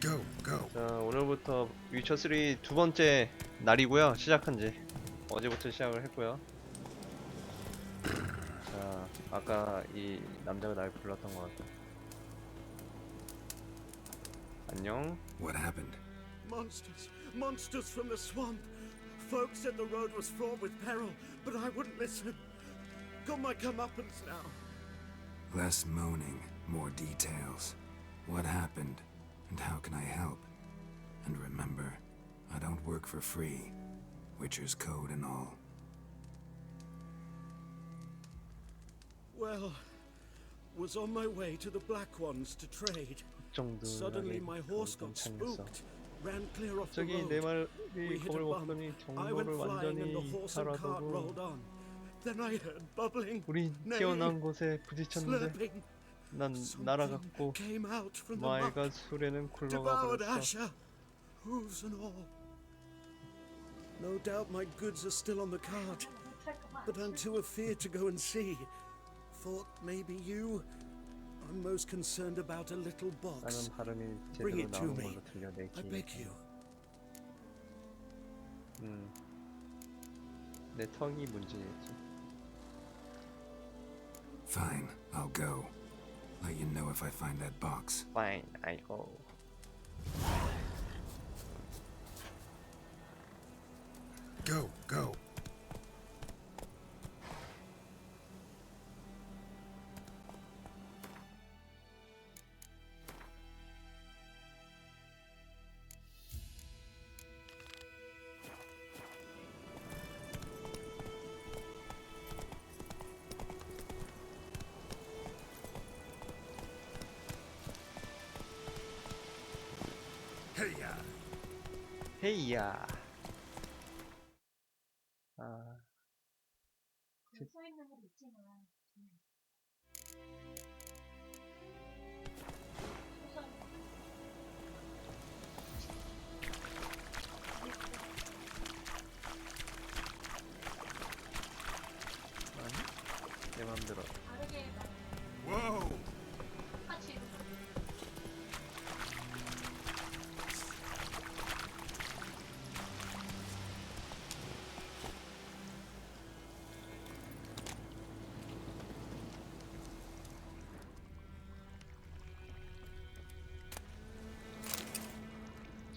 Go, go. 자, 오늘부터 위쳐3 두 번째 날이고요. 시작한지 어제부터 시작을 했고요. 자, 아까 이 남자가 날 불렀던 것 같아. 안녕. What happened? Monsters! Monsters from the swamp! Folks said the road was fraught with peril, but I wouldn't listen. Got my comeuppance now. Less moaning, more details. What happened, and how can I help? And remember, I don't work for free. Witcher's code and all. Well, was on my way to the Black Ones to trade. Suddenly my horse got spooked. Ran clear off the 저기 내 road. 말이 We hit a 겁을 bump. 먹더니 I went 경로를 flying and the 완전히 horse and cart rolled 이탈하더군. on. Then I heard bubbling, 우리 튀어나온 곳에 부딪혔는데 slurping. 난 Something 날아갔고 came out from the muck, 말과 술에는 굴러가 devoured 버렸어. Asher, hooves and all. No doubt my goods are still on the cart, but I'm too afeard to go and see. Thought maybe you. I'm most concerned about a little 다른 box. 발음이 Bring 제대로 it to 나오는 me. 걸로 들려 내 I 귀에. beg you. 내 턱이 문제겠지. Fine, I'll go. Let you know if I find that box. Fine, I go. Go, go. Hey-ya. 헤이야. 아, 써 있는 건 있지만 우선 아니? 내 맘대로. 다르게 막 Whoa! 똑같이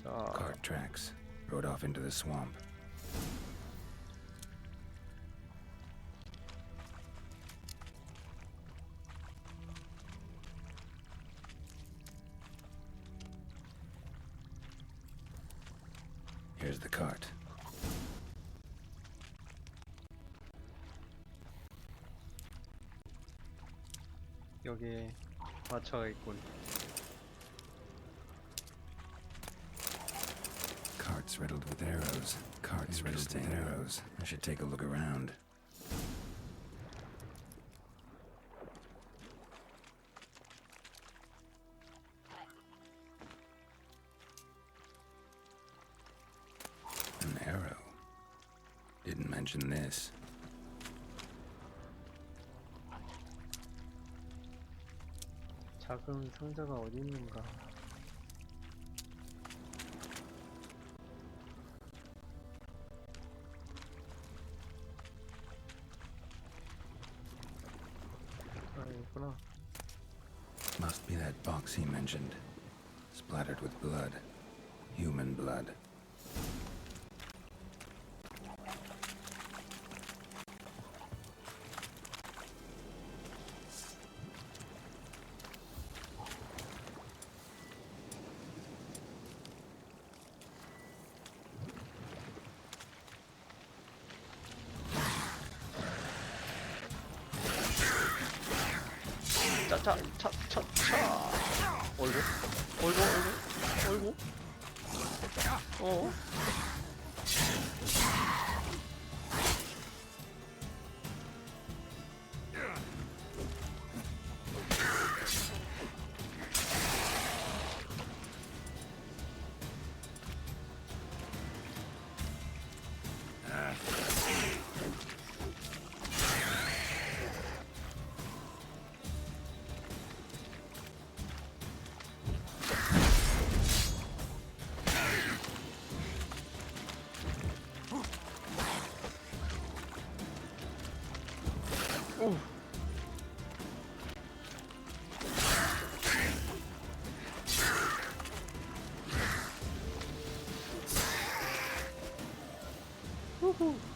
자, Cart tracks. Rode off into the swamp. Here's the cart. 여기에 마차가 있군. Carts riddled with arrows. Carts riddled with arrows. I should take a look around. An arrow. Didn't mention this. 작은 상자가 어디 있는가? 아, 있구나. Must be that box he mentioned. Splattered with blood. Human blood. 차. 어이구, 어이구. 어? 우후.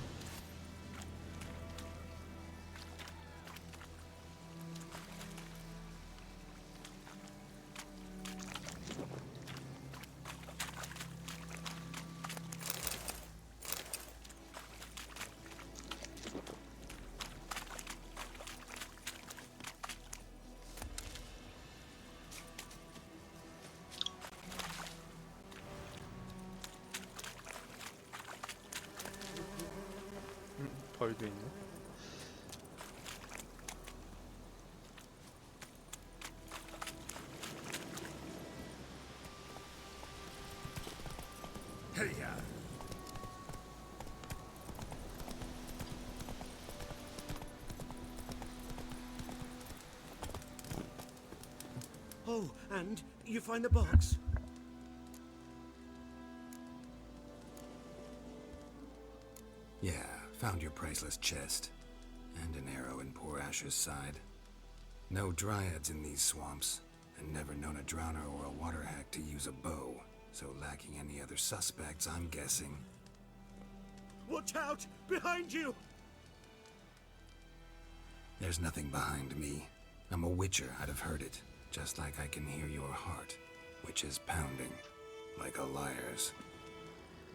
벌도 있네. Hey-ya. Oh, and you find the box? Yeah, found your priceless chest. And an arrow in poor Asher's side. No dryads in these swamps, and never known a drowner or a water hack to use a bow. So lacking any other suspects, I'm guessing. Watch out! Behind you! There's nothing behind me. I'm a witcher, I'd have heard it. Just like I can hear your heart, which is pounding, like a liar's.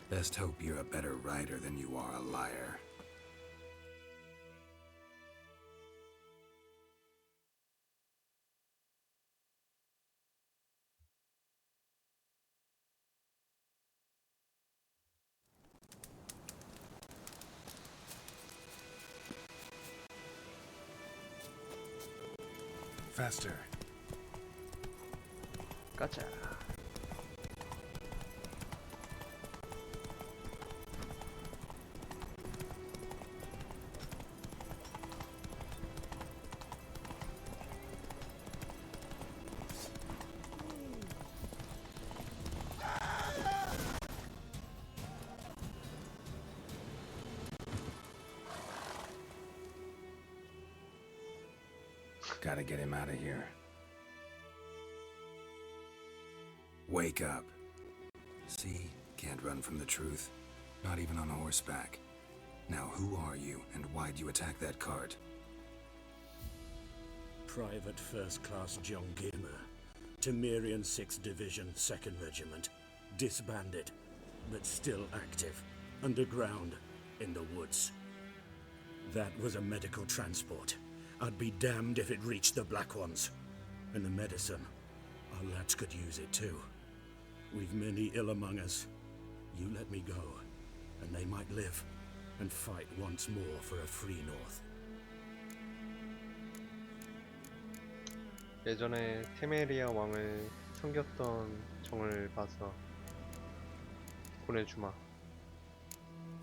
Best hope you're a better rider than you are a liar. Faster. 가자. Gotta get him out of here. Wake up. See? Can't run from the truth. Not even on horseback. Now who are you, and why'd you attack that cart? Private First Class John Gilmer. Temerian 6th Division, 2nd Regiment. Disbanded, but still active. Underground, in the woods. That was a medical transport. I'd be damned if it reached the Black Ones. And the medicine, our lads could use it too. We've many ill among us. You let me go, and they might live, and fight once more for a free North. 예전에 테메리아 왕을 섬겼던 정을 봐서 보내주마.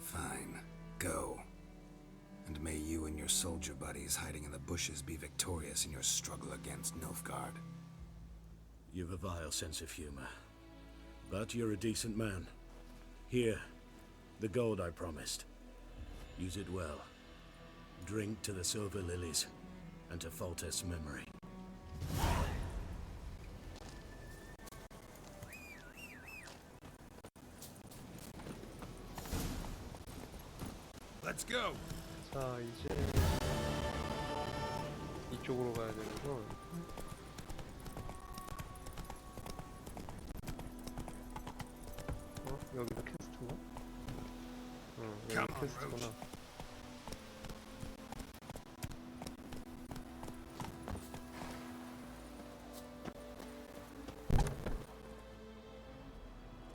Fine. Go. And may you and your soldier buddies hiding in the bushes be victorious in your struggle against Nilfgaard. You've a vile sense of humor. But you're a decent man. Here, the gold I promised. Use it well. Drink to the silver lilies, and to Foltest's memory. Let's go! 자, 이제 이쪽으로 가야 되는군. 여기가 퀘스트인가? 여기 퀘스트구나.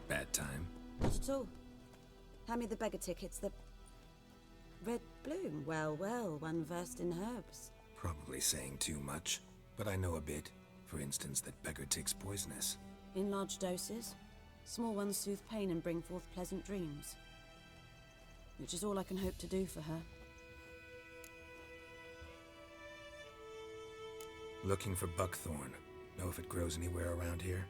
Bad time? Not at all. Hand me the beggar tickets, the red bloom. Well, well, one versed in herbs. Probably saying too much, but I know a bit. For instance, that beggar tick's poisonous. In large doses. Small ones soothe pain and bring forth pleasant dreams. Which is all I can hope to do for her. Looking for buckthorn. Know if it grows anywhere around here?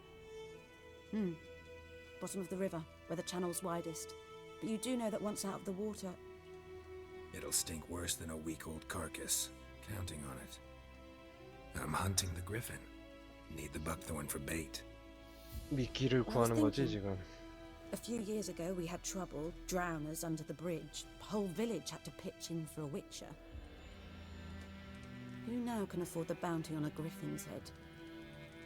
Bottom of the river, where the channel's widest. But you do know that once out of the water... It'll stink worse than a week-old carcass. Counting on it. I'm hunting the griffin. Need the buckthorn for bait. 미끼를 구하는 거지 지금. A few years ago, we had trouble, drowners under the bridge. The whole village had to pitch in for a witcher. Who now can afford the bounty on a griffin's head?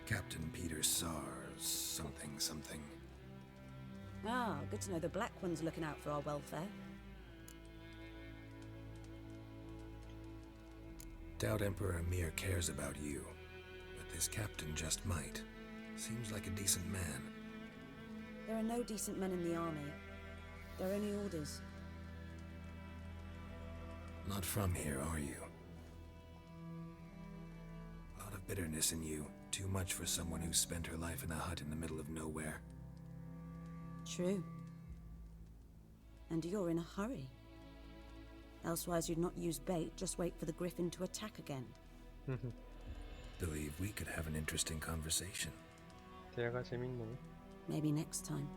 Captain Peter Sars, something. Ah, good to know the Black One's looking out for our welfare. Doubt Emperor Amir cares about you, but this captain just might. Seems like a decent man. There are no decent men in the army. They're only orders. Not from here, are you? A lot of bitterness in you. Too much for someone who spent her life in a hut in the middle of nowhere. True. And you're in a hurry. Elsewise you'd not use bait, just wait for the griffin to attack again. Believe we could have an interesting conversation. 대화가 재밌네. Maybe next time.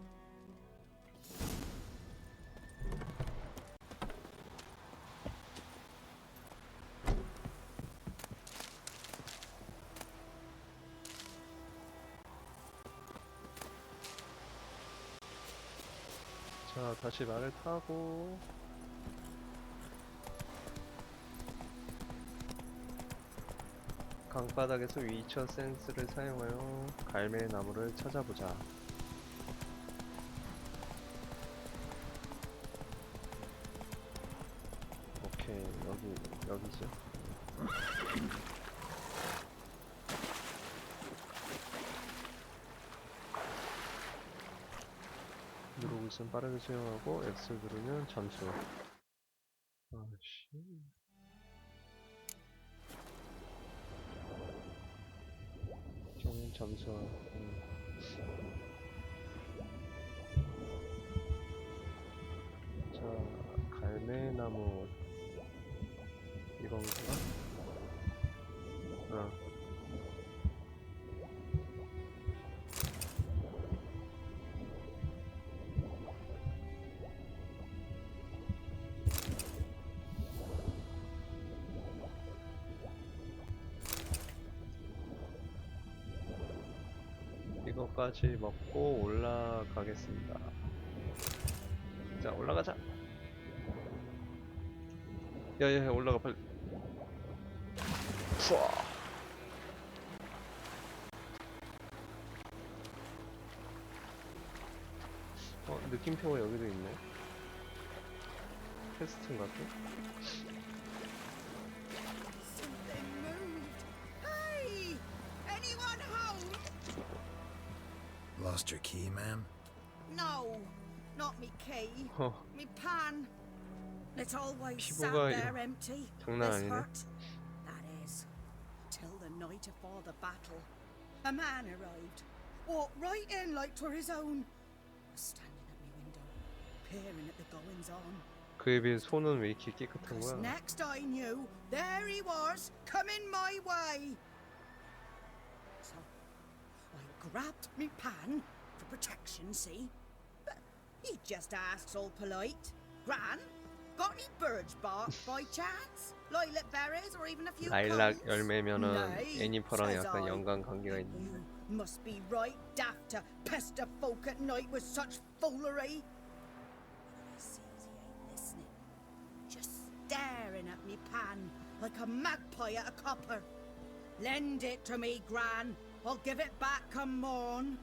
자, 다시 말을 타고 강바닥에서 위쳐 센스를 사용하여 갈매의 나무를 찾아보자. 오케이, 여기죠. 누르고 있으면 빠르게 수영하고 X를 누르면 점수. 아씨. 정인 점수. 자, 갈매나무 이건가? 이거까지 먹고 올라가겠습니다. 자, 올라가자. 야야야, 올라가 빨리. 푸아. 느낌표가 여기도 있네. 퀘스트인가 또? Something moved. Hey! Anyone home? Lost your key, ma'am? No, not me key. Me pan. It always sat 피부가 there empty. 장난 This 아니네. hurt. That is, till the night afore the battle. A man arrived. Walked right in like 'twere his own. Was standing at me window, peering at the goings on. 그에 비해 손은 왜 이렇게 깨끗한 'Cause 거야? next I knew, there he was, coming my way. So I grabbed me pan for protection, see? But he just asks all polite, Gran, got any birch bark by chance? Lilac berries or even a few 라일락 cones? 열매면은 Nay, 애니퍼랑 says 약간 I. 연관 관계가 You 있는데. must be right daft to pester folk at night with such foolery. I sees he ain't listening, just staring at me pan like a magpie at a copper. Lend it to me, Gran. I'll give it back come morn.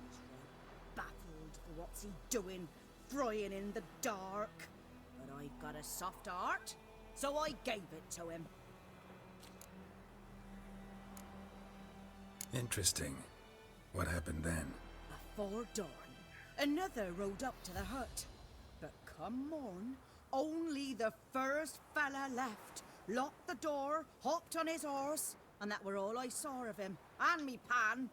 He's right baffled for what's he doing, frying in the dark. But I've got a soft heart, so I gave it to him. Interesting. What happened then? Before dawn, another rode up to the hut. But come morn, only the first fella left, locked the door, hopped on his horse, and that were all I saw of him, and me pan.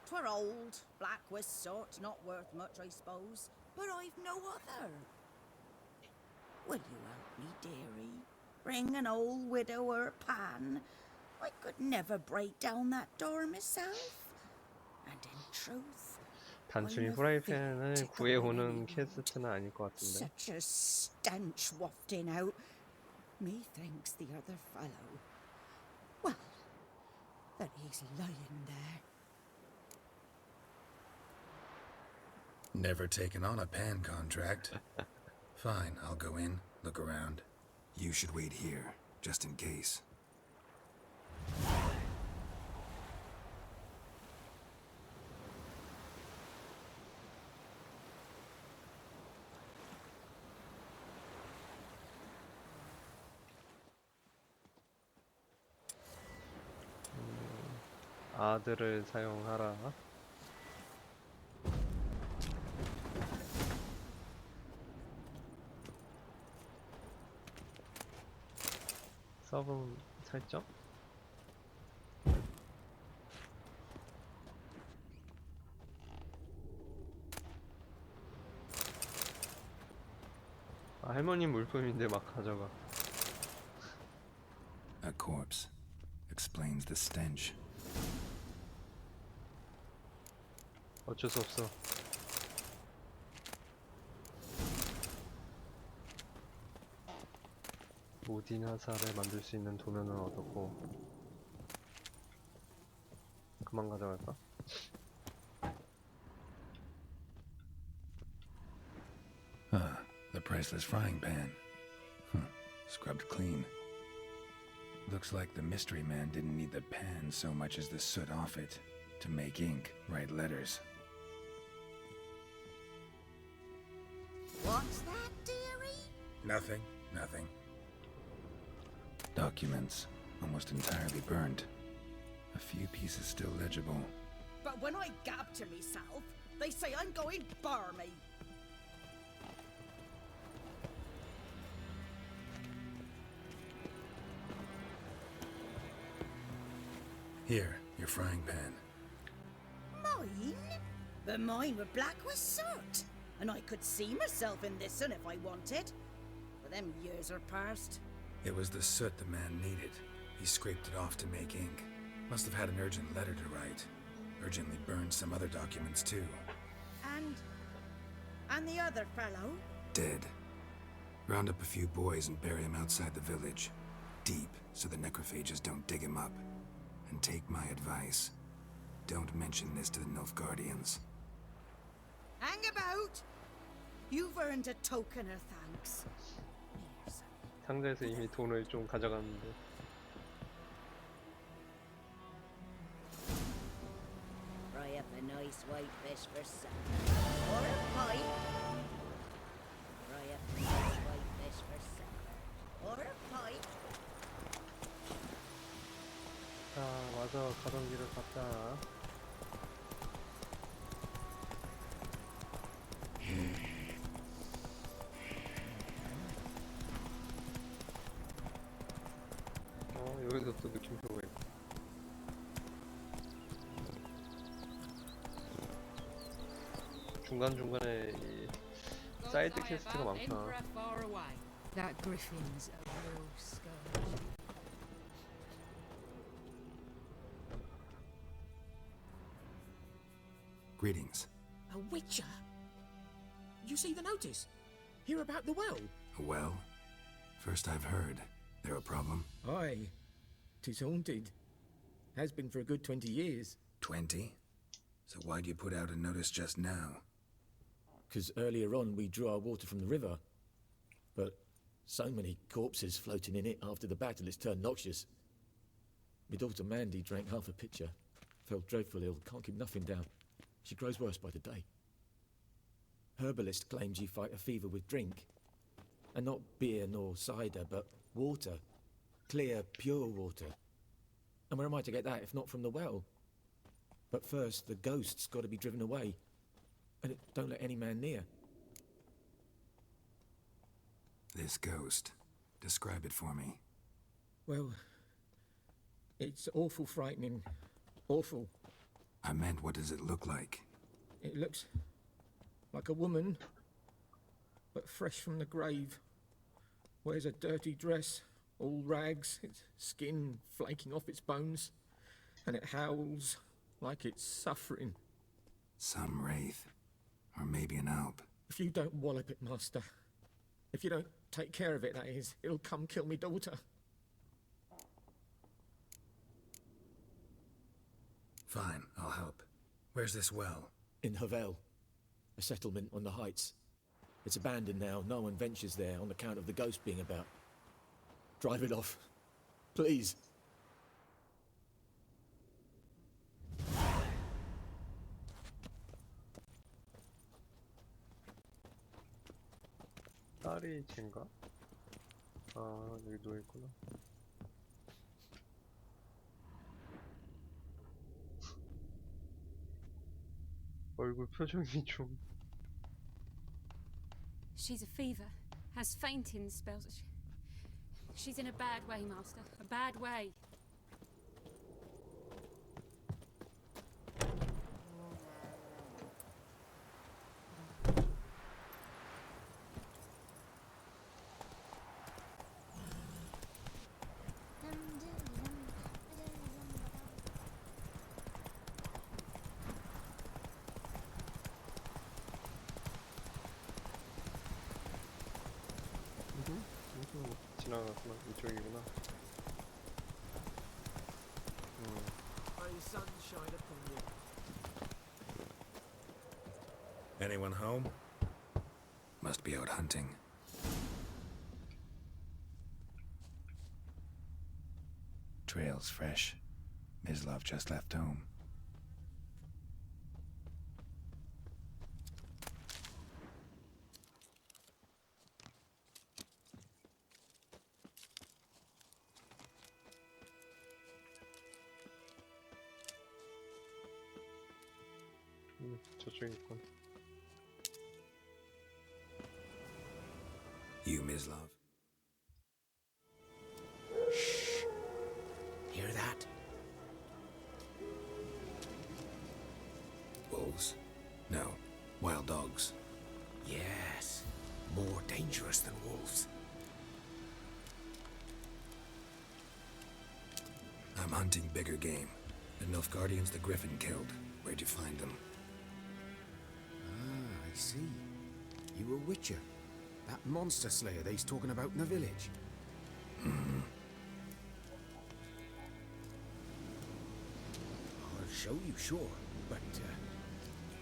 'Twere old, black-wist sort, not worth much, I suppose, but I've no other. Will you help me, dearie? Bring an old widower pan. I could never break down that door myself. And in truth, 단순히 I'm a 후라이팬을 bit 구해오는 ticklish. 퀘스트는 아닐 것 같은데. Such a stench wafting out. Methinks the other fellow. Well, that he's lying there. Never taken on a pan contract. Fine, I'll go in, look around. You should wait here, just in case. 아들을 사용하라. 서브 설정? 아, 할머니 물품인데 막 가져가. A corpse. Explains the stench. 어쩔 수 없어. 모딘 화살을 만들 수 있는 도면을 얻었고 그만 가져갈까? The priceless frying pan. Scrubbed clean. Looks like the mystery man didn't need the pan so much as the soot off it to make ink, write letters. What's that, dearie? Nothing. Documents, almost entirely burnt. A few pieces still legible. But when I gab to myself, they say I'm going barmy. Here, your frying pan. Mine? But mine were black with soot. And I could see myself in this one if I wanted. But them years are past. It was the soot the man needed. He scraped it off to make ink. Must have had an urgent letter to write. Urgently burned some other documents too. And the other fellow? Dead. Round up a few boys and bury him outside the village. Deep, so the necrophages don't dig him up. And take my advice. Don't mention this to the Nilfgaardians. Hang about! You've earned a token of thanks. Here's 상자에서 이미 돈을 좀 가져갔는데. fry up a nice white fish for supper. Or a pipe. Fry up a nice white fish for supper. Or a pipe. 자, 와서 가던 길을 갔다. 여기서 또 느낌표가 있고. 중간중간에 이 사이드 퀘스트가 많구나. That griffin's a real scourge. Greetings. A witcher? You see the notice? Hear about the well? A well? First I've heard. There a problem? Aye. 'Tis haunted. Has been for a good 20 years. 20? So why'd you put out a notice just now? 'Cause earlier on we drew our water from the river. But so many corpses floating in it after the battle it's turned noxious. My daughter Mandy drank half a pitcher. Fell dreadful ill, can't keep nothing down. She grows worse by the day. Herbalist claims you fight a fever with drink. And not beer nor cider, but water. Clear, pure water. And where am I to get that if not from the well? But first, the ghost's got to be driven away. And it don't let any man near. This ghost. Describe it for me. Well, it's awful frightening. Awful. I meant, what does it look like? It looks like a woman, but fresh from the grave. Wears a dirty dress, all rags, its skin flaking off its bones, and it howls like it's suffering. Some wraith. Or maybe an alp. If you don't wallop it, Master, if you don't take care of it, that is, it'll come kill me daughter. Fine, I'll help. Where's this well? In Havel. A settlement on the heights. It's abandoned now. No one ventures there on account of the ghost being about. Drive it off. Please. 딸이 쟤인가? 아, 여기 누워있구나. 얼굴 표정이 좀. She's a fever. Has fainting spells. She's in a bad way, Master. A bad way. 지나갔구나. 이쪽이구나. May sunshine upon you. Anyone home? Must be out hunting. Trail's fresh. Mislov just left home. 저쪽에 있군. You, Mislov? Shh. Hear that? Wolves? No. Wild dogs. Yes. More dangerous than wolves. I'm hunting bigger game. The Nilfgaardians the Griffin killed. Where'd you find them? Ah, I see. You a witcher. That monster slayer they's talking about in the village. I'll show you, sure. But,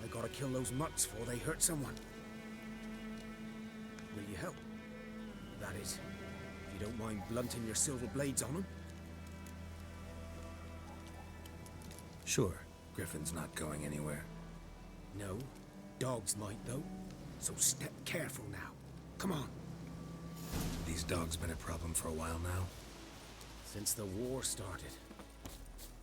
I gotta kill those mutts before they hurt someone. Will you help? That is, if you don't mind blunting your silver blades on them. Sure. Griffin's not going anywhere. No. Dogs might, though. So step careful now. Come on. These dogs been a problem for a while now? Since the war started.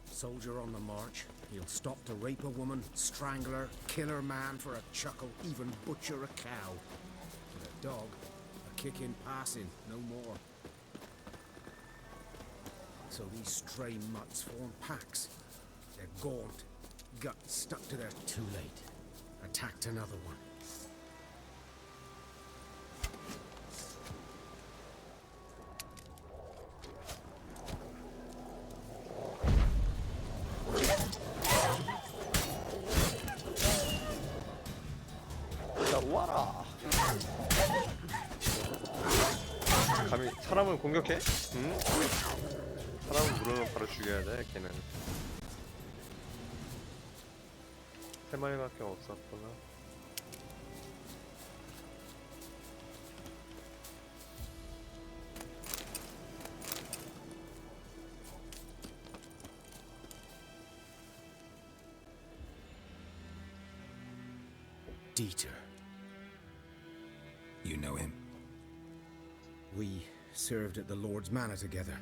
Soldier on the march, he'll stop to rape a woman, strangle her, kill her man for a chuckle, even butcher a cow. But a dog, a kick in passing, no more. So these stray mutts form packs. They're gaunt, guts stuck to their... Too late. Attacked another one. 와라. 감히 사람을 공격해? 응? 사람을 물으면 바로 죽여야 돼, 걔는. 세 마리밖에 없었구나. Dieter. You know him? We served at the Lord's Manor together,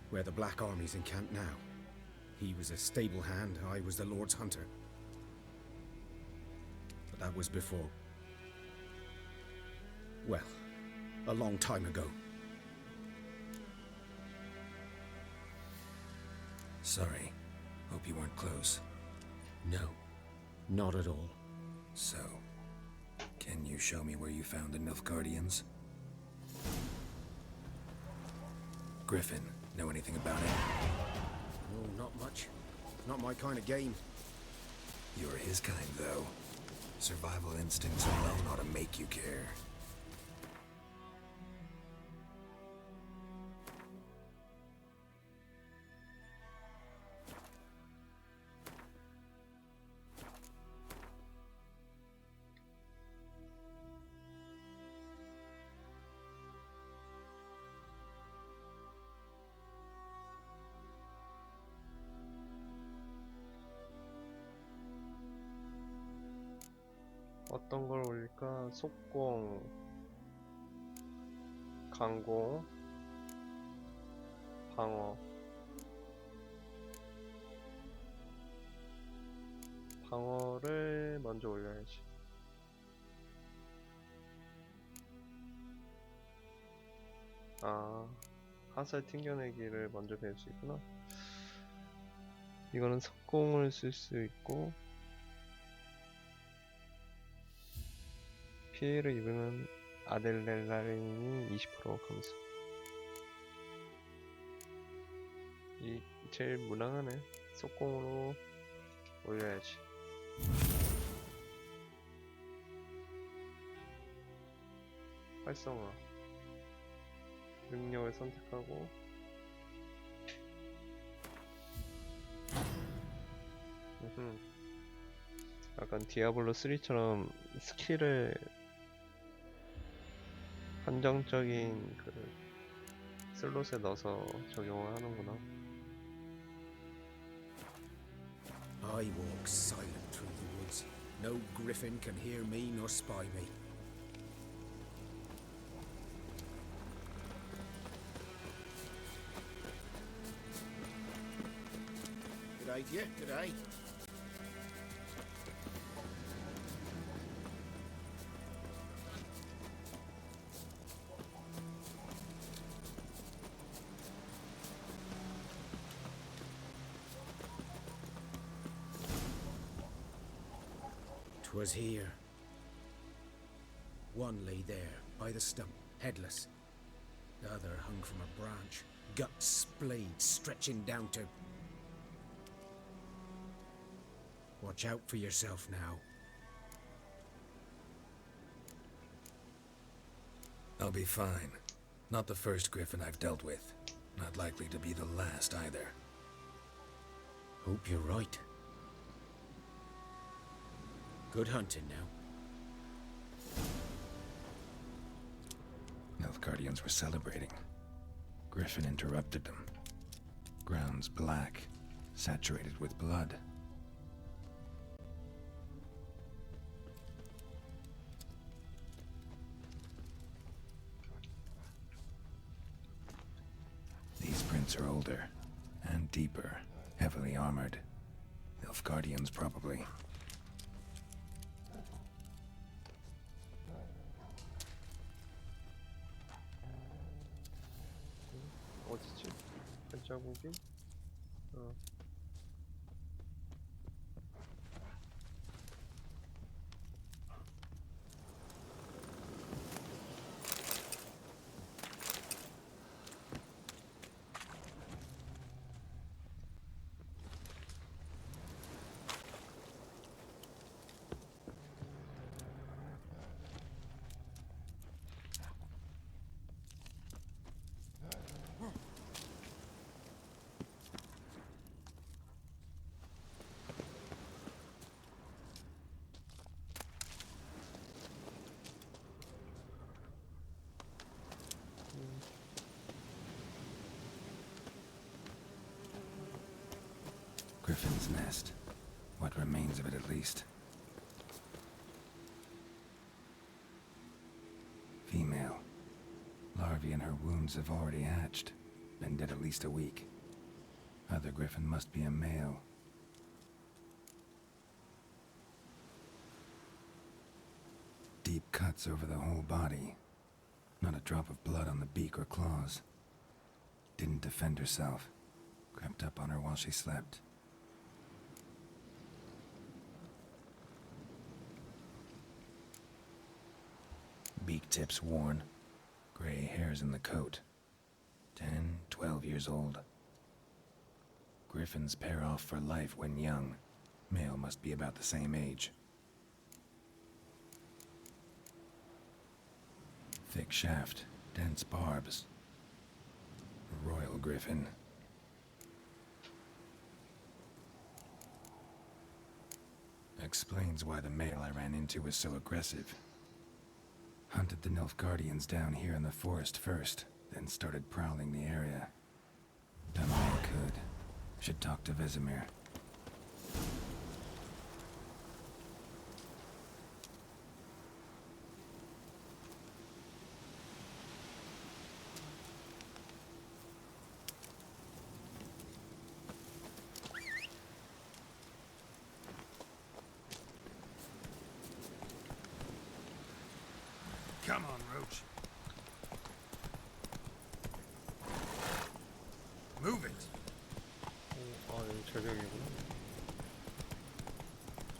where the Black Army's encamped now. He was a stable hand, I was the Lord's hunter. But that was before... well, a long time ago. Sorry. Hope you weren't close. No, not at all. So, can you show me where you found the Nilfgaardians? Griffin, know anything about it? No, not much. Not my kind of game. You're his kind, though. Survival instincts alone ought to make you care. 어떤 걸 올릴까? 속공, 강공, 방어. 방어를 먼저 올려야지. 아, 화살 튕겨내기를 먼저 배울 수 있구나. 이거는 석공을 쓸 수 있고, 피해를 입으면 아델레나린이 20% 감소. 이 제일 무난하네. 속공으로 올려야지. 활성화. 능력을 선택하고 약간 디아블로 3처럼 스킬을 한정적인 그 슬롯에 넣어서 적용을 하는구나. I walk silent through the woods. No griffin can hear me nor spy me. Good day, dear. Good day. 'Twas here. One lay there, by the stump, headless. The other hung from a branch, guts splayed, stretching down to... Watch out for yourself now. I'll be fine. Not the first griffin I've dealt with. Not likely to be the last either. Hope you're right. Good hunting now. Nilfgaardians were celebrating. Griffin interrupted them. Grounds black, saturated with blood. These prints are older and deeper, heavily armored. Nilfgaardians probably. 어디지? 발자국이? Griffin's nest. What remains of it, at least. Female. Larvae in her wounds have already hatched. Been dead at least a week. Other griffin must be a male. Deep cuts over the whole body. Not a drop of blood on the beak or claws. Didn't defend herself. Crept up on her while she slept. Beak tips worn. Gray hairs in the coat. 10, 12 years old. Griffins pair off for life when young. Male must be about the same age. Thick shaft, dense barbs. A royal griffin. Explains why the male I ran into was so aggressive. Hunted the Nilfgaardians down here in the forest first, then started prowling the area. Done all I could. Should talk to Vesemir. Come on, Roach. Move it. 아 여기 절벽이구나.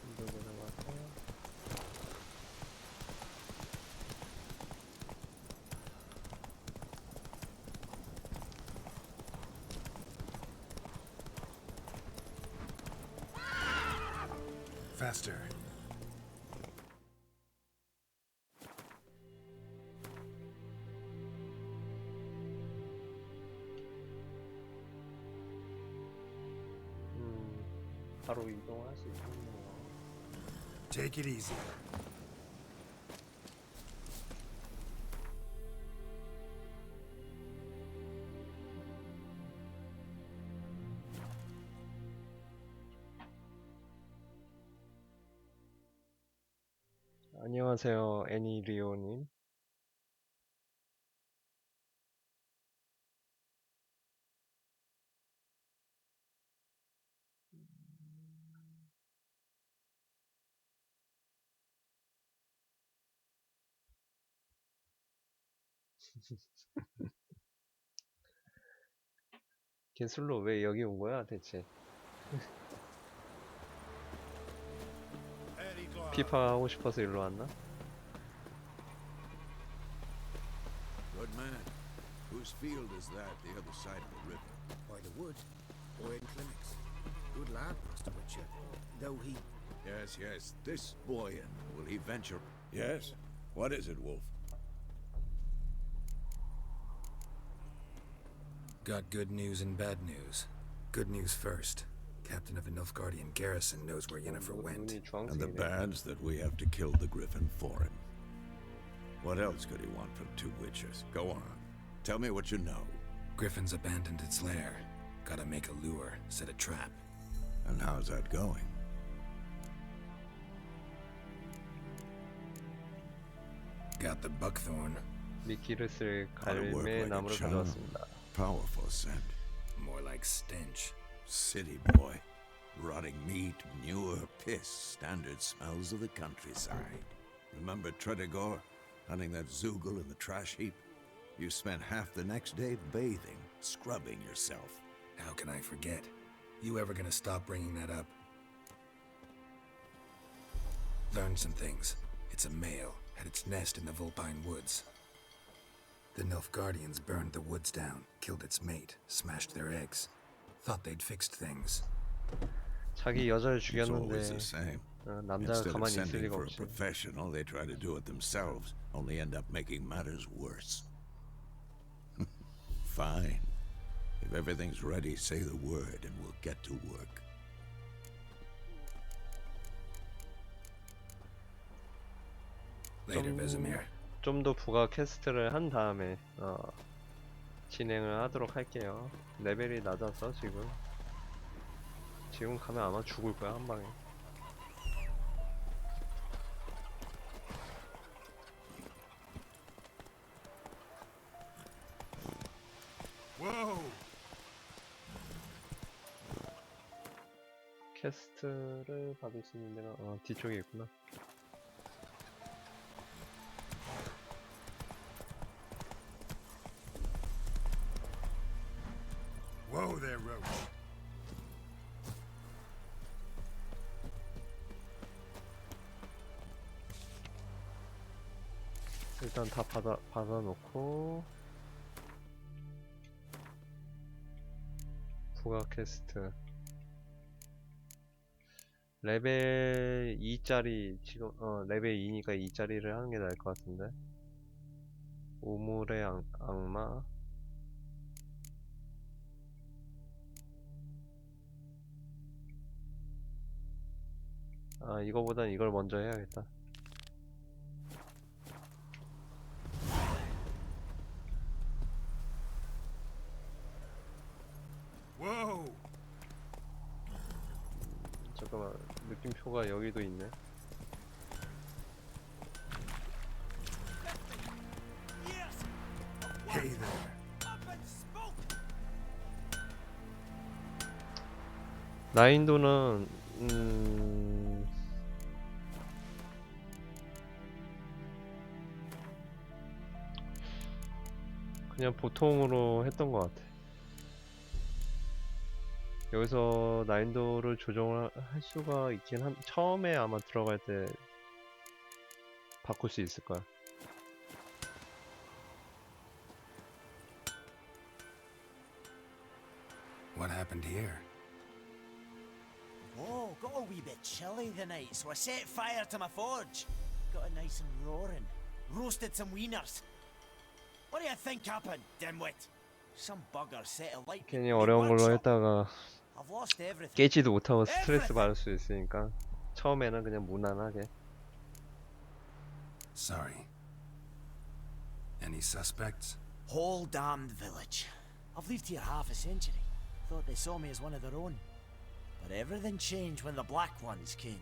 좀 더 내려가서. Faster. 바로 이동할 수 있겠네요. Take it easy. 안녕하세요, 애니리오님. 개술로 왜 여기 온 거야, 대체? 피파 하고 싶어서 일로 왔나? Good man. Whose field is that, the other side of the river? By the wood, Boyd Clinics. Good lad, Master Witcher. Though he... Yes, yes. This Boyan, will he venture? Yes. What is it, Wolf? Got good news and bad news. Good news first. Captain of the Nilfgaardian garrison knows where Yennefer went. And the bad's that we have to kill the Griffin for him. What else could he want from two witches? Go on. Tell me what you know. Griffin's abandoned its lair. Gotta make a lure, set a trap. And how's that going? Got the buckthorn. 미끼를 쓸 Ought to work 갈매 like a 나무를 charm. 가져왔습니다. Powerful scent. More like stench. City boy. Rotting meat, manure, piss. Standard smells of the countryside. Remember Tredegor? Hunting that Zoogle in the trash heap? You spent half the next day bathing, scrubbing yourself. How can I forget? You ever gonna stop bringing that up? Learned some things. It's a male. Had its nest in the Vulpine Woods. The Nilfgaardians burned the woods down, killed its mate, smashed their eggs. Thought they'd fixed things. 자기 여자를 It's always 죽였는데 the same. 남자가 Instead of 가만히 있을 sending 리가 for a 없지. professional, they try to do it themselves, only end up making matters worse. Fine. If everything's ready, say the word and we'll get to work. Later, Vesemir. 좀 더 부가 퀘스트를 한 다음에 진행을 하도록 할게요. 레벨이 낮아서 지금 가면 아마 죽을 거야 한 방에. Whoa! 퀘스트를 받을 수 있는 데가 뒤쪽에 있구나. Whoa there, Roach. 일단 다 받아놓고 부가 퀘스트 레벨 2짜리 지금 레벨 2니까 2짜리를 하는 게 나을 것 같은데. 우물의 악마 이거보단 이걸 먼저 해야겠다. Whoa! 잠깐만, 느낌표가 여기도 있네. Hey there. 난이도는 그냥 보통으로 했던 것 같아. 여기서 난이도를 조정을 할 수가 있긴 한, 처음에 아마 들어갈 때 바꿀 수 있을 거야. What happened here? Whoa, got a wee bit chilly the night, so I set fire to my forge. Got it nice and roaring. Roasted some wieners. What do you think happened, dimwit? Some bugger set a light. 괜히 어려운 걸로 했다가 I've lost everything. 깨지도 못하고 스트레스 받을 수 있으니까 처음에는 그냥 무난하게. Sorry. Any suspects? Whole damned village. I've lived here half a century. Thought they saw me as one of their own. But everything changed when the Black Ones came.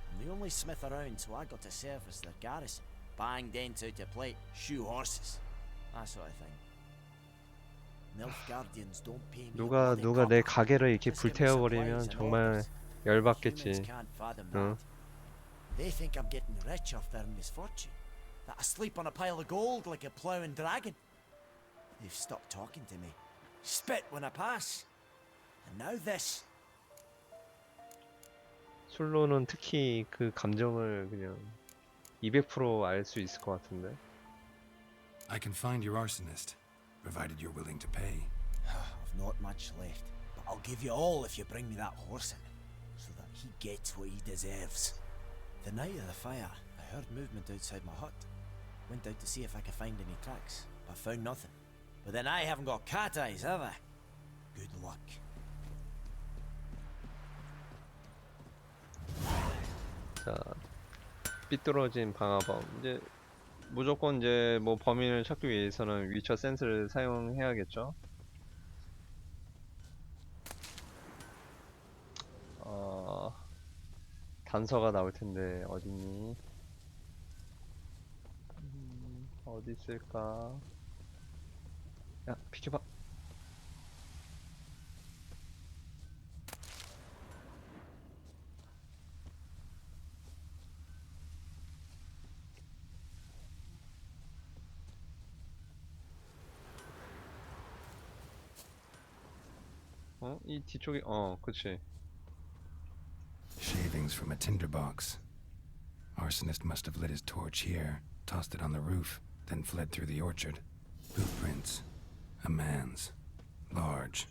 I'm the only smith around, so I got to serve as their garrison. Bang dents out of plate, shoe horses, that sort of thing. Nilfgaardians don't pay me. 누가 내 가게를 이렇게 불태워버리면 정말 열받겠지. 응. They think I'm getting rich off their misfortune. That I sleep on a pile of gold like a ploughing dragon. They've stopped talking to me. Spit when I pass. And now this. 술로는 특히 그 감정을 그냥 200% 알 수 있을 것 같은데. I can find your arsonist, provided you're willing to pay. I've not much left, but I'll give you all if you bring me that horse in, so that he gets what he deserves. The night of the fire, I heard movement outside my hut. Went out to see if I could find any tracks, but found nothing. But then I haven't got cat eyes, have I? Good luck. 자, 삐뚤어진 방화범. 이제 무조건 이제 뭐 범인을 찾기 위해서는 위쳐 센스를 사용해야겠죠. 단서가 나올 텐데 어딨니? 어디 있을까? 야, 비켜봐. 어? 이 뒤쪽에 그치. Shavings from a tinderbox. Arsonist must have lit his torch here, tossed it on the roof, then fled through the orchard. Boot prints. A man's. Large.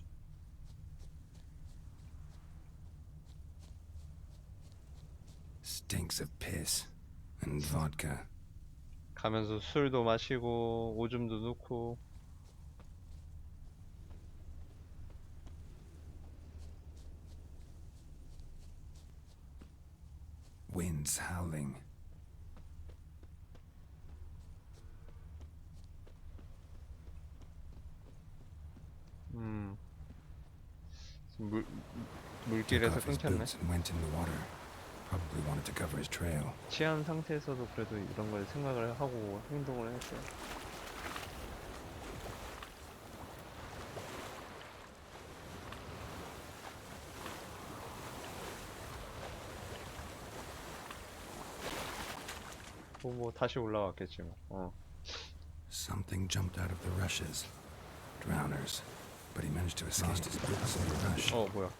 Stinks of piss and vodka. 가면서 술도 마시고 오줌도 넣고. Winds howling. 물길에서 끊겼네. Went in the water. Probably wanted to cover his trail. 취한 상태에서도 그래도 이런 걸 생각을 하고 행동을 했어요. 뭐 다시 올라왔겠지 뭐. Something jumped out of the rushes. Drowners. But he managed to escape his boots in the rush. 뭐야?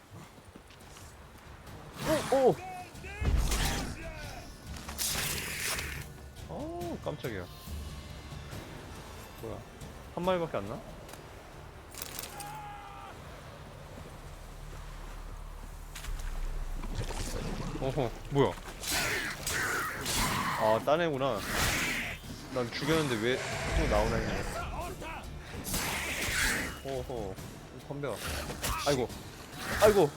오! 깜짝이야. 뭐야? 한 마리밖에 안 나? 어허, 뭐야? 아, 딴 애구나. 난 죽였는데 왜 또 나오나 했네. 어허, 덤벼. 아이고, 아이고.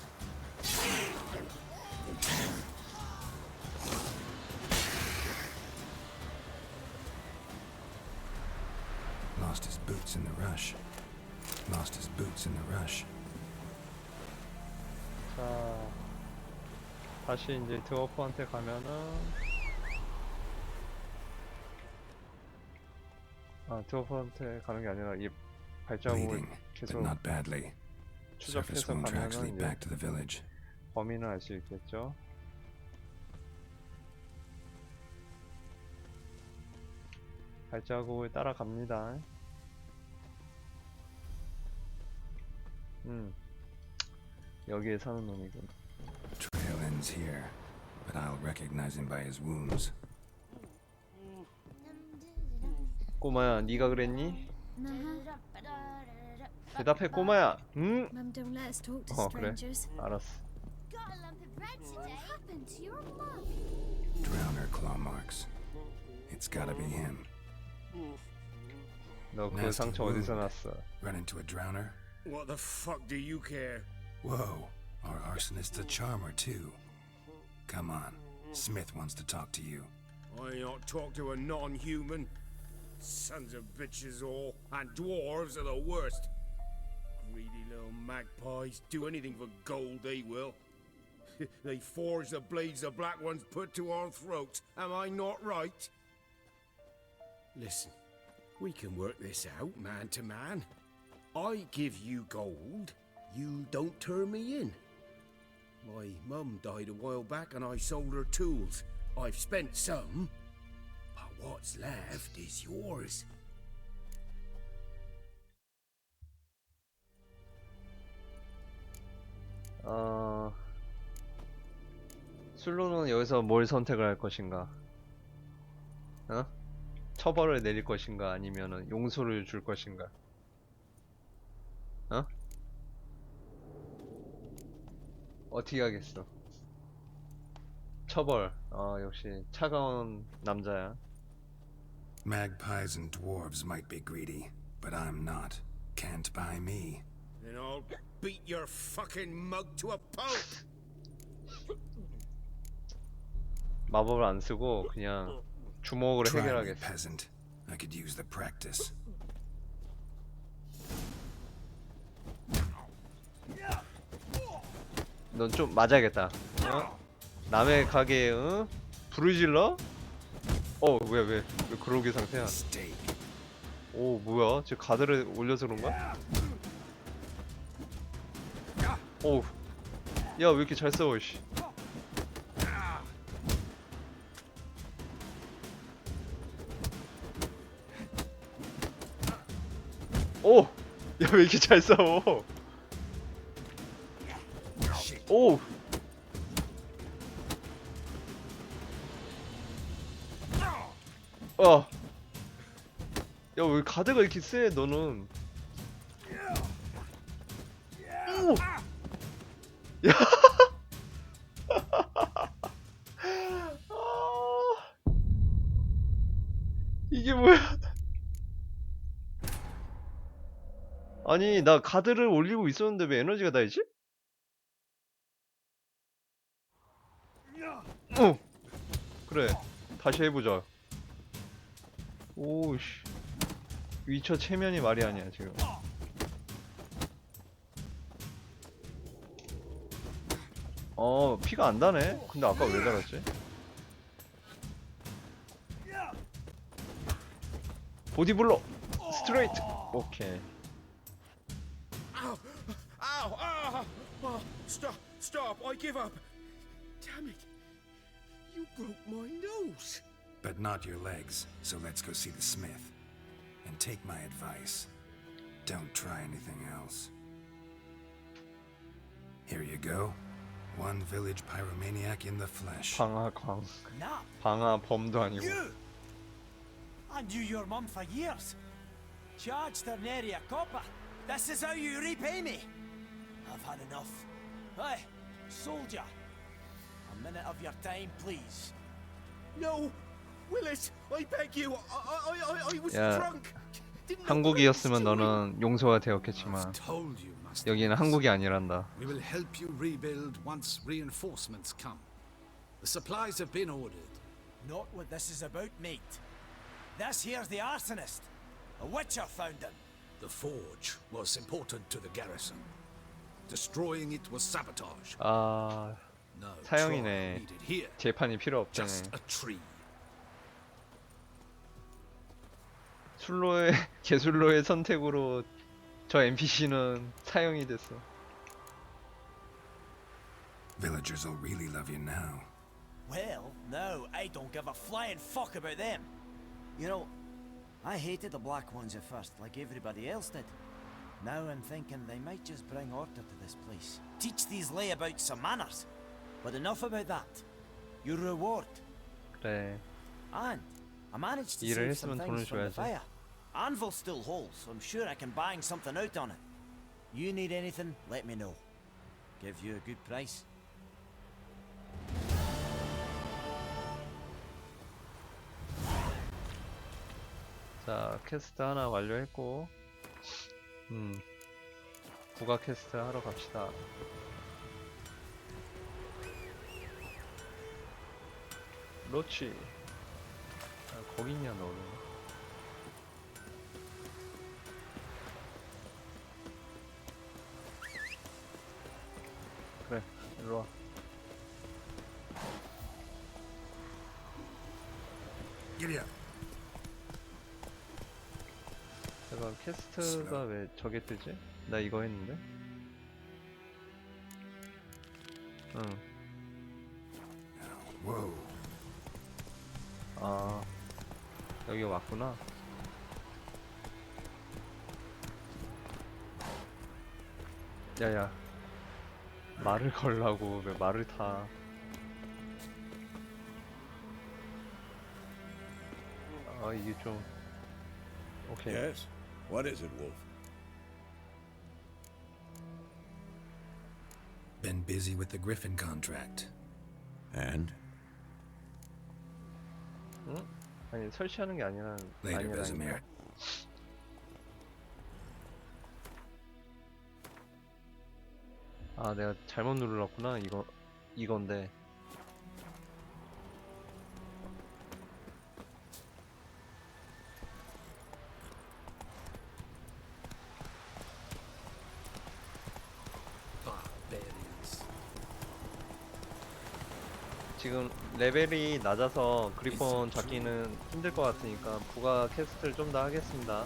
Lost his boots in the rush. Lost his boots in the rush. 자, 다시 이제 드워프한테 가면은 드워프한테 가는 게 아니라 이 발자국을 Bleeding, but 계속 not badly. Surface 추적해서 won't tracks 가면은 lead 이제 back to the village. 범인을 알 수 있겠죠. 발자국을 따라갑니다. 여기에 사는 놈이군. Trail ends here, but I'll recognize him by his wounds. 꼬마야, 네가 그랬니? 대답해, 꼬마야. 응? Mum don't let us talk to 그래. strangers. 알았어. Got a lump of bread today. What happened to your mug? Drowner claw marks. It's gotta be him. 너 그 Nasty 상처 wound. 어디서 났어? Run into a drowner? What the fuck do you care? Whoa, our arsonist's a charmer too. Come on, Smith wants to talk to you. I not talk to a non-human. Sons of bitches all, and dwarves are the worst. Greedy little magpies, do anything for gold they will. They forge the blades the black ones put to our throats, am I not right? Listen, we can work this out man to man. I give you gold, you don't turn me in. My mum died a while back and I sold her tools. I've spent some, but what's left is yours. 술로는 여기서 뭘 선택을 할 것인가? 어? 처벌을 내릴 것인가? 아니면은 용서를 줄 것인가? 어? 어떻게 하겠어? 처벌. 역시 차가운 남자야. Magpies and dwarves might be greedy, but I'm not. Can't buy me. Then I'll beat your fucking mug to a pulp. 마법을 안 쓰고 그냥 주먹으로 Try me, 해결하겠어. peasant. I could use the practice. 넌 좀 맞아야겠다. 남의 가게에 불을 질러? 왜 그러게 상태야? Mistake. 오, 뭐야? 쟤 가드를 올려서 그런가? 오, 야, 왜 이렇게 잘 싸워, 씨. 오! 야, 왜 이렇게 잘 싸워? 오! 야, 왜 가드가 이렇게 세, 너는? 오! 야! 이게 뭐야? 아니, 나 가드를 올리고 있었는데 왜 에너지가 다이지? 그래, 다시 해보자. 오씨, 위쳐 체면이 말이 아니야 지금. 피가 안 다네. 근데 아까 왜 달았지? 보디블로 스트레이트. 오케이. Ow! Ow! Oh, stop! I give up. Damn it! You broke my nose. But not your legs, so let's go see the smith. And take my advice. Don't try anything else. Here you go. One village pyromaniac in the flesh. 방아광. Nap, 방아범도 아니고. you! I knew your mum for years. Charged her nary a copper. This is how you repay me. I've had enough. Hey, soldier. A minute of your time, please. No, Willis, I beg you. I was 야, drunk. 한국이었으면 너는 용서가 되었겠지만 Told you, Master. 여기는 한국이 아니란다. We will help you rebuild once reinforcements come. The supplies have been ordered. Not what this is about, mate. This here's the arsonist. A witcher found him. The forge was important to the garrison. Destroying it was sabotage. 아, No 사형이네. trial needed here. 재판이 필요 없다네. Just a tree. 술로의 개술로의 선택으로 저 NPC는 사형이 됐어. Villagers will really love you now. Well, no, I don't give a flying fuck about them. You know, I hated the black ones at first, like everybody else did. Now I'm thinking they might just bring order to this place. Teach these layabouts some manners. But enough about that. Your reward. 그래. And I managed to 일을 save some 했으면 things 돈을 from the 줘야지. fire. Anvil's still whole, so I'm sure I can bang something out on it. You need anything, let me know. Give you a good price. 자, 퀘스트 하나 완료했고, 부가 퀘스트 하러 갑시다. 로치. 아, 거기 있냐 너는? 그래, 일로 와. Giddy up. 잠깐, 퀘스트가 왜 저게 뜨지? 나 이거 했는데? 응. Whoa. 아, 여기 왔구나. 야야, 말을 걸라고 왜 말을 타? 아, 이게 좀 오케이. Yes? What is it, Wolf? Been busy with the Griffin contract. And? 응? 아니, 설치하는 게 아니라 Later, Vesemir. 아, 내가 잘못 눌렀구나. 이건데. 지금 레벨이 낮아서 그리폰 잡기는 힘들 것 같으니까 부가 퀘스트를 좀 더 하겠습니다.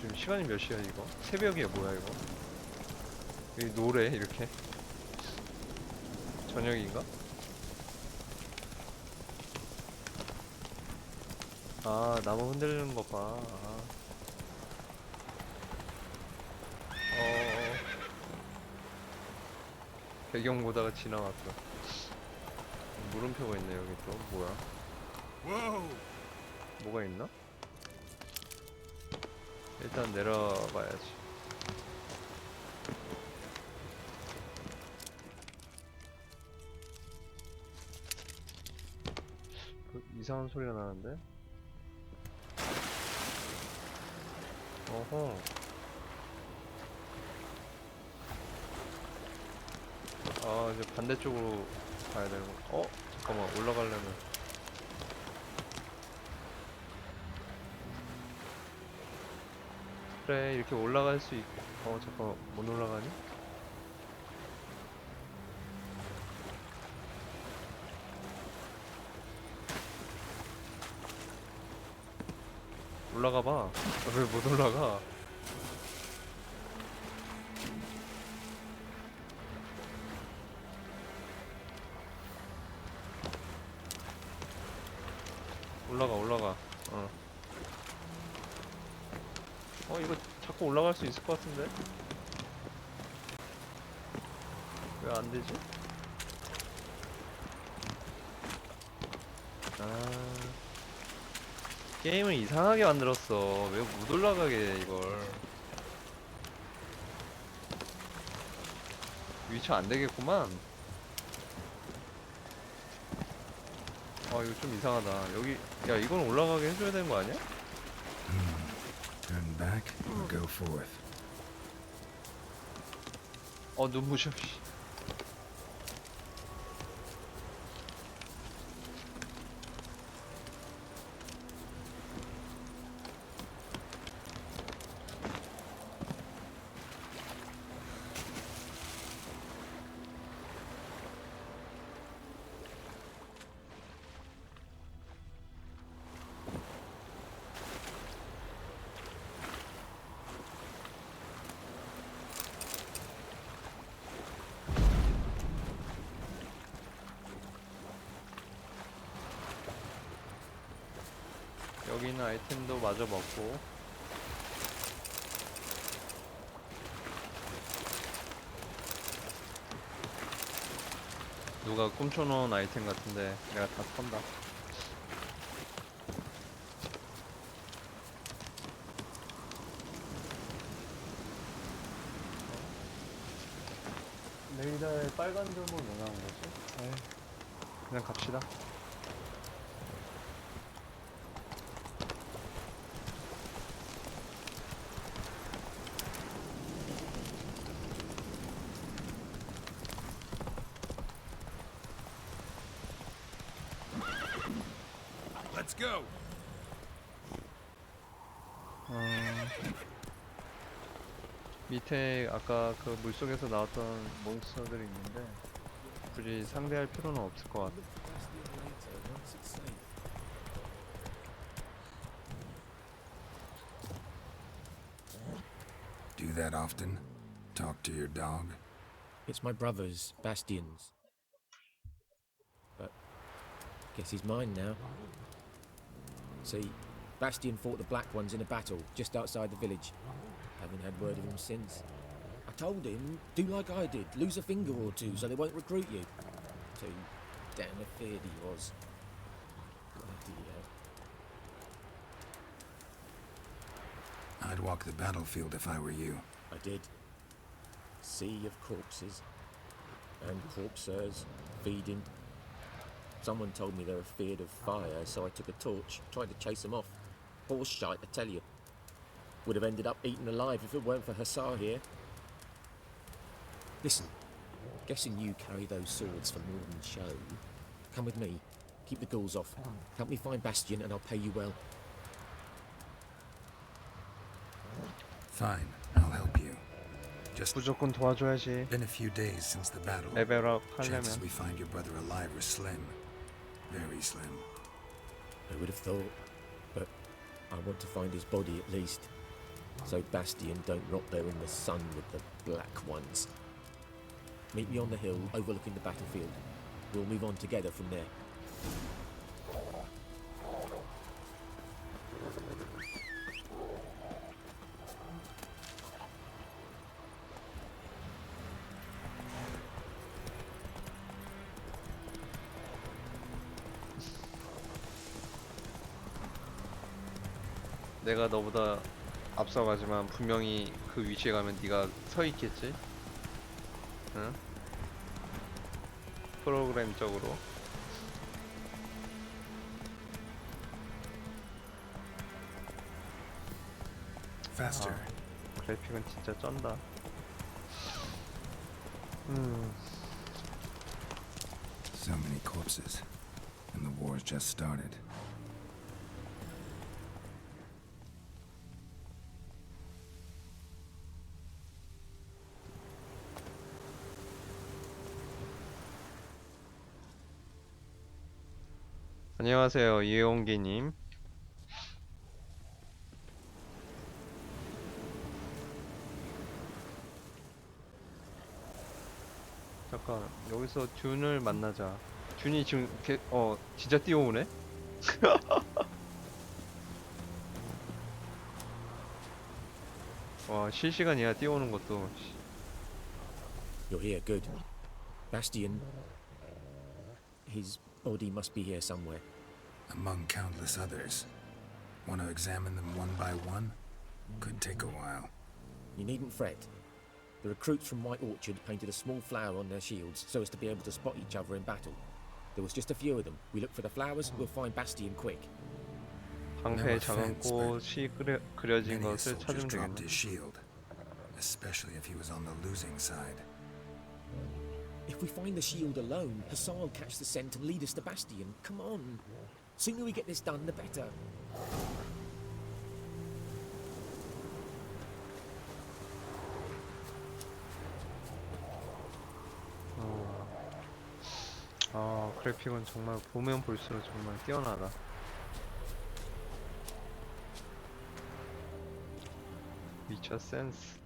지금 시간이 몇 시야 이거? 새벽이야 뭐야 이거? 여기 노래 이렇게? 저녁인가? 아, 나무 흔들리는 거 봐. 아. 배경 보다가 지나갔어. 물음표가 있네 여기 또. 뭐야? 뭐가 있나? 일단 내려가야지. 이상한 소리가 나는데? 어허. 아, 이제 반대쪽으로 가야 되는 거. 잠깐만, 올라가려면. 그래, 이렇게 올라갈 수 있고. 잠깐만, 못 올라가니? 올라가봐. 왜 못 올라가? 올라가. 이거 자꾸 올라갈 수 있을 것 같은데? 왜 안 되지? 게임을 이상하게 만들었어. 왜 못 올라가게 이걸. 위쳐 안 되겠구만. 이거 좀 이상하다. 여기, 야, 이건 올라가게 해줘야 되는 거 아니야? Turn back or go forth. 눈부셔, 씨. 있는 아이템도 마저 먹고. 누가 훔쳐놓은 아이템 같은데 내가 다 턴다. 레이더에 빨간 점은 왜 나온 거지? 에이, 그냥 갑시다. Let's go. 밑에 아까 그 물속에서 나왔던 몬스터들이 있는데 굳이 상대할 필요는 없을 것 같아. Do that often? Talk to your dog? It's my brother's, Bastion's. But guess he's mine now. See, Bastion fought the Black Ones in a battle just outside the village. Haven't had word of him since. I told him, do like I did, lose a finger or two so they won't recruit you. Too damn afeard he was. Bloody hell. I'd walk the battlefield if I were you. I did. Sea of corpses. And corpsers feeding. Someone told me they were feared of fire, so I took a torch, tried to chase them off. Horse shite, I tell you. Would have ended up eaten alive if it weren't for Hussar here. Listen, guessing you carry those swords for more than show. Come with me. Keep the ghouls off. Help me find Bastion and I'll pay you well. Fine, I'll help you. Just 무조건 도와줘야지. been a few days since the battle. 레벨업 Chances 하려면. we find your brother alive are slim. Very slim. I would have thought, but I want to find his body at least. So Bastion don't rot there in the sun with the Black Ones. Meet me on the hill overlooking the battlefield. We'll move on together from there. 내가 너보다 앞서가지만 분명히 그 위치에 가면 네가 서 있겠지? 응? 프로그램적으로. Faster. 그래픽은 진짜 쩐다. So many corpses. And the war's just started. 안녕하세요, 이용기님. 잠깐, 여기서 듄을 만나자. 듄이 지금 진짜 뛰어오네? 와, 실시간이야, 뛰어오는 것도. You're here, good. Bastion... His body must be here somewhere. Among countless others. Want to examine them one by one? Could take a while. You needn't fret. The recruits from White Orchard painted a small flower on their shields so as to be able to spot each other in battle. There was just a few of them. We look for the flowers, we'll find Bastion quick. 방패에 작은 꽃이 그려진 Many a 것을 soldier 찾으면 dropped 되겠네. his shield, especially if he was on the losing side. If we find the shield alone, Hussar will catch the scent and lead us to Bastion. Come on. Sooner we get this done, the better. 그래픽은 정말 보면 볼수록 정말 뛰어나다. 위쳐 센스.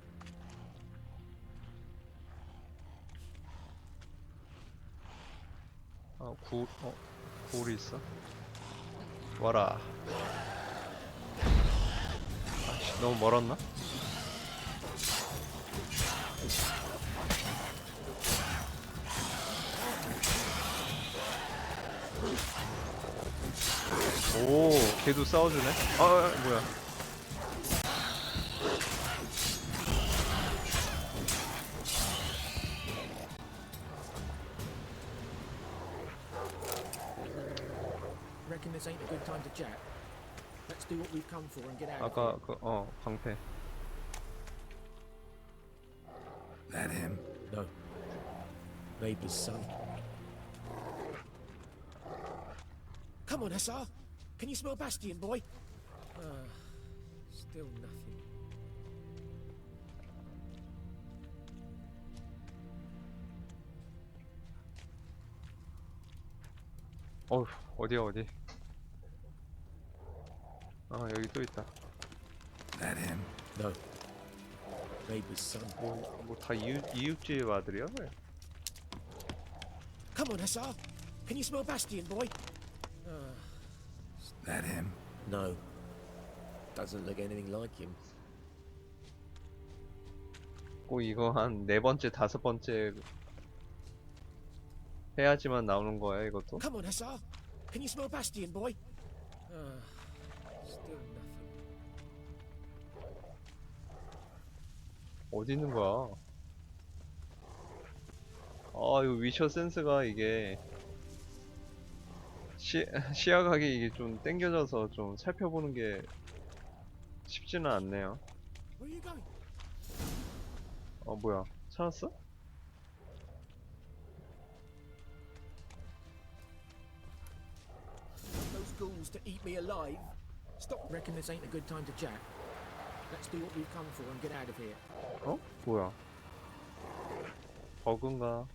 굴이 있어? 와라. 너무 멀었나? 오, 걔도 싸워주네? 뭐야. Reckon this ain't a good time to chat. Let's do what we've come for and get out of 아까 here. 방패. That him? No. Neighbour's son. Come on, Hussar. Can you smell Bastion, boy? Still nothing. 어휴, 어디야 어디? 여기 또 있다. That him? No. Neighbour's son. 뭐 다 이웃집 아들이야? 왜? Come on, Hussar. Can you smell Bastion, boy? That him? No. Doesn't look anything like him. 꼭 이거 한 4번째, 5번째 해야지만 나오는 거야, 이것도? Come on, Hussar. Can you smell Bastion, boy? Still nothing. 어디 있는 거야? 이거 위쳐 센스가 이게 시야각이 이게 좀 땡겨져서 좀 살펴보는 게 쉽지는 않네요. Where are you going? 뭐야? 찾았어? Those ghouls to eat me alive? Stop. Reckon this ain't a good time to chat. Let's do what we've come for and get out of here. 뭐야? 버그인가?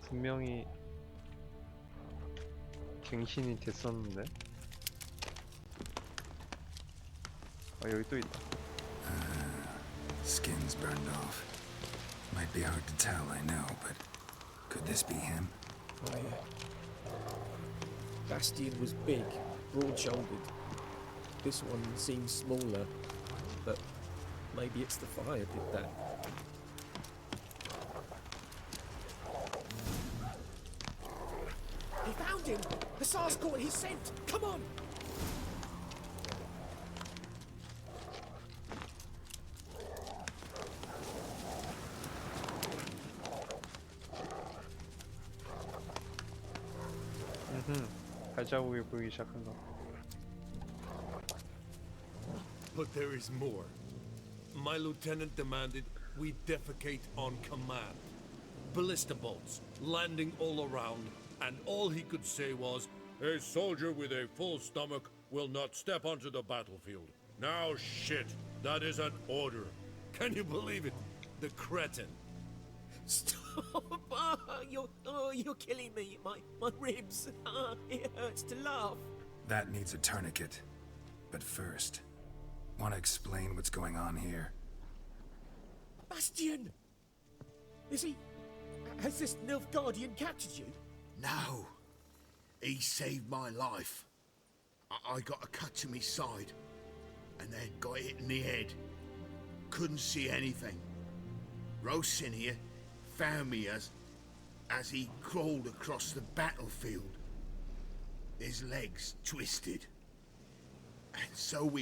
분명히 갱신이 됐었는데? 여기 또 있다. Skin's burned off. Might be hard to tell, I know, but could this be him? Oh, yeah. Bastion was big, broad-shouldered. This one seems smaller, but maybe it's the fire did that. He found him! Hussar's caught his scent! Come on! 발자국이 보이기 시작한다. But there is more. My lieutenant demanded we defecate on command. Ballista bolts, landing all around, and all he could say was, "A soldier with a full stomach will not step onto the battlefield." Now shit, that is an order. Can you believe it? The cretin. Stop! You're killing me. My ribs. It hurts to laugh. That needs a tourniquet. But first, want to explain what's going on here? Bastion! Has this Nilfgaardian captured you? No. He saved my life. I got a cut to my side, and then got hit in the head. Couldn't see anything. Rosin here found me as he crawled across the battlefield. His legs twisted. And so we